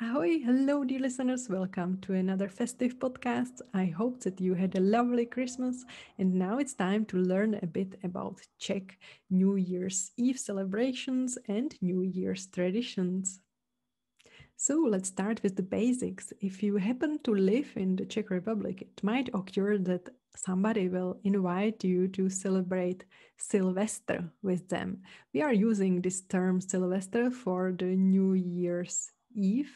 Ahoy, hello, dear listeners. Welcome to another festive podcast. I hope that you had a lovely Christmas, and now it's time to learn a bit about Czech New Year's Eve celebrations and New Year's traditions. So let's start with the basics. If you happen to live in the Czech Republic, it might occur that somebody will invite you to celebrate Silvestr with them. We are using this term Silvestr for the New Year's Eve.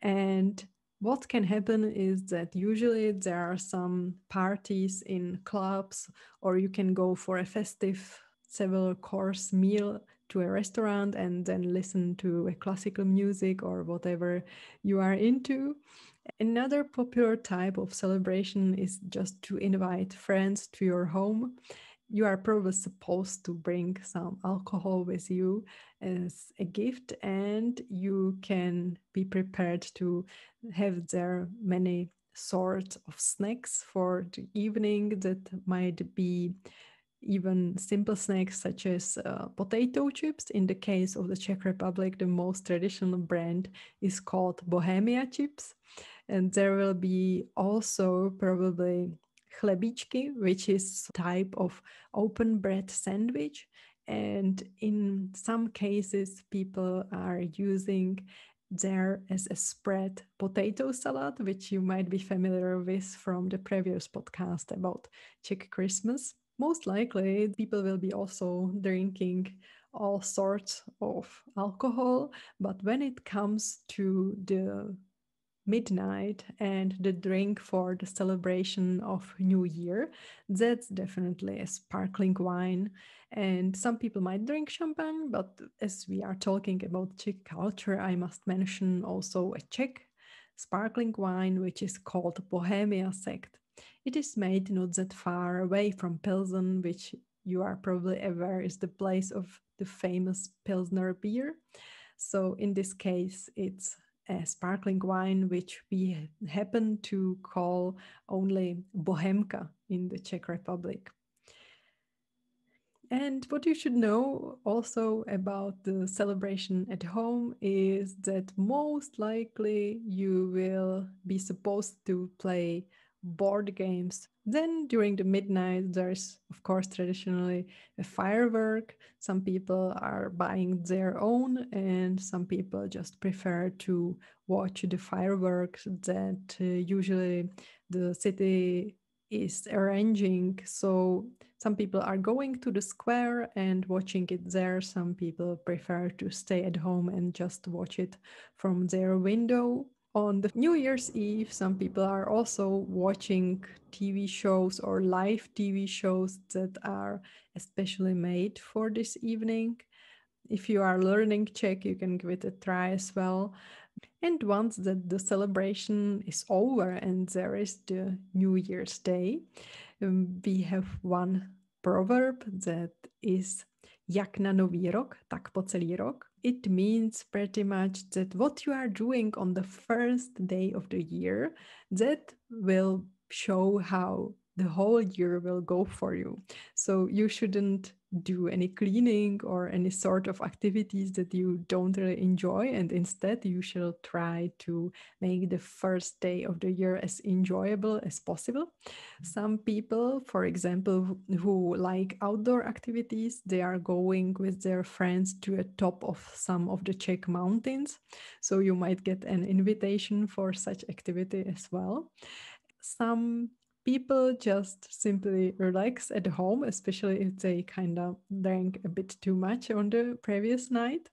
And what can happen is that usually there are some parties in clubs, or you can go for a festive several course meal to a restaurant and then listen to a classical music or whatever you are into. Another popular type of celebration is just to invite friends to your home. You are probably supposed to bring some alcohol with you as a gift, and you can be prepared to have there many sorts of snacks for the evening that might be even simple snacks such as potato chips. In the case of the Czech Republic, the most traditional brand is called Bohemia chips. And there will be also probably chlebičky, which is type of open bread sandwich. And in some cases, people are using there as a spread potato salad, which you might be familiar with from the previous podcast about Czech Christmas. Most likely, people will be also drinking all sorts of alcohol, but when it comes to the midnight and the drink for the celebration of New Year, that's definitely a sparkling wine. And some people might drink champagne, but as we are talking about Czech culture, I must mention also a Czech sparkling wine, which is called Bohemia Sect. It is made not that far away from Pilsen, which you are probably aware is the place of the famous Pilsner beer. So in this case, it's a sparkling wine, which we happen to call only Bohemka in the Czech Republic. And what you should know also about the celebration at home is that most likely you will be supposed to play board games. Then during the midnight, there's, of course, traditionally a firework. Some people are buying their own, and some people just prefer to watch the fireworks that usually the city is arranging. So some people are going to the square and watching it there. Some people prefer to stay at home and just watch it from their window. On the New Year's Eve, some people are also watching TV shows or live TV shows that are especially made for this evening. If you are learning Czech, you can give it a try as well. And once that the celebration is over and there is the New Year's Day, we have one proverb that is jak na nový rok, tak po celý rok. It means pretty much that what you are doing on the first day of the year, that will show how the whole year will go for you. So you shouldn't do any cleaning or any sort of activities that you don't really enjoy, and instead you shall try to make the first day of the year as enjoyable as possible. Some people, for example, who like outdoor activities, they are going with their friends to a top of some of the Czech mountains, so you might get an invitation for such activity as well. Some people just simply relax at home, especially if they kind of drank a bit too much on the previous night.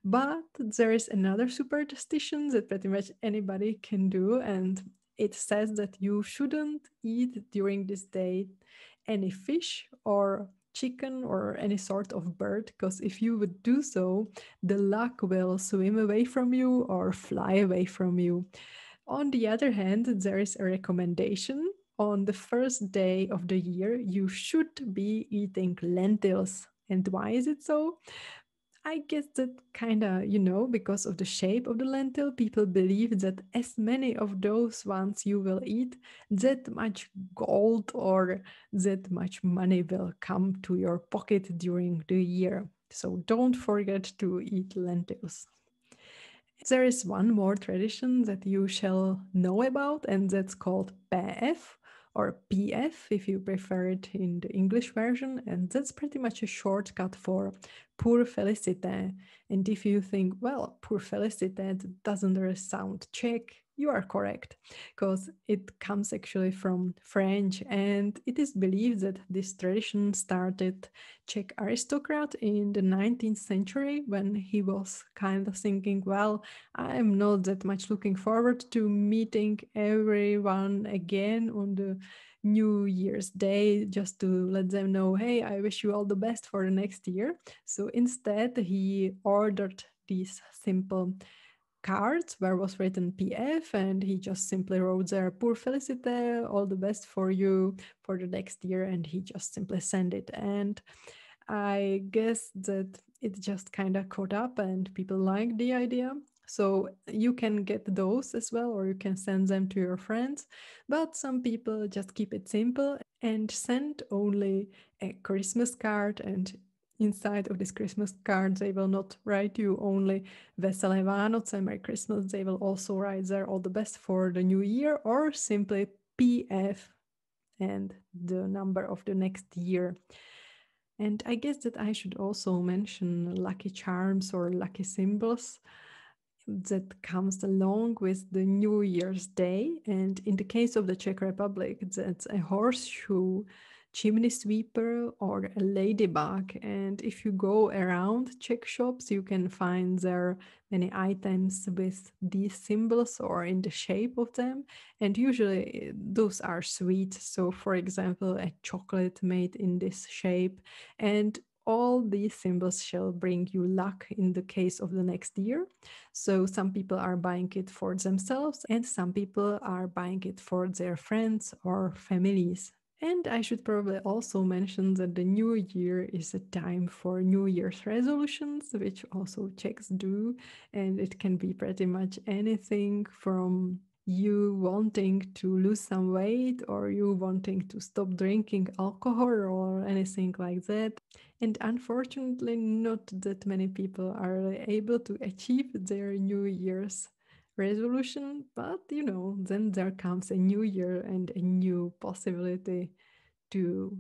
But there is another superstition that pretty much anybody can do, and it says that you shouldn't eat during this day any fish or chicken or any sort of bird, because if you would do so, the luck will swim away from you or fly away from you. On the other hand, there is a recommendation. On the first day of the year, you should be eating lentils. And why is it so? I guess that kind of, because of the shape of the lentil, people believe that as many of those ones you will eat, that much gold or that much money will come to your pocket during the year. So don't forget to eat lentils. There is one more tradition that you shall know about, and that's called Baff or PF if you prefer it in the English version. And that's pretty much a shortcut for Pour Félicité. And if you think, well, Pour Félicité, that doesn't really sound Czech, you are correct, because it comes actually from French, and it is believed that this tradition started Czech aristocrat in the 19th century when he was kind of thinking, well, I'm not that much looking forward to meeting everyone again on the New Year's Day just to let them know, hey, I wish you all the best for the next year. So instead, he ordered these simple cards where was written PF, and he just simply wrote there, Pour Félicité, all the best for you for the next year, and he just simply sent it. And I guess that it just kind of caught up and people liked the idea. So you can get those as well, or you can send them to your friends. But some people just keep it simple and send only a Christmas card, and inside of this Christmas card, they will not write you only Veselé Vánoce, Merry Christmas. They will also write there all the best for the new year, or simply PF and the number of the next year. And I guess that I should also mention lucky charms or lucky symbols that comes along with the New Year's Day. And in the case of the Czech Republic, that's a horseshoe, chimney sweeper, or a ladybug. And if you go around Czech shops, you can find there many items with these symbols or in the shape of them. And usually those are sweet. So, for example, a chocolate made in this shape. And all these symbols shall bring you luck in the case of the next year. So some people are buying it for themselves, and some people are buying it for their friends or families. And I should probably also mention that the new year is a time for New Year's resolutions, which also Czechs do. And it can be pretty much anything from you wanting to lose some weight, or you wanting to stop drinking alcohol, or anything like that. And unfortunately, not that many people are able to achieve their New Year's resolution. But then there comes a new year and a new possibility to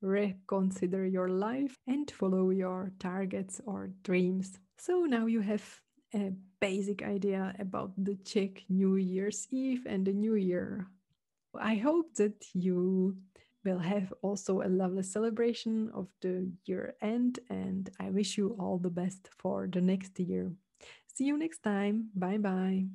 reconsider your life and follow your targets or dreams. So now you have a basic idea about the Czech New Year's Eve and the New Year. I hope that you will have also a lovely celebration of the year end, and I wish you all the best for the next year. See you next time. Bye bye.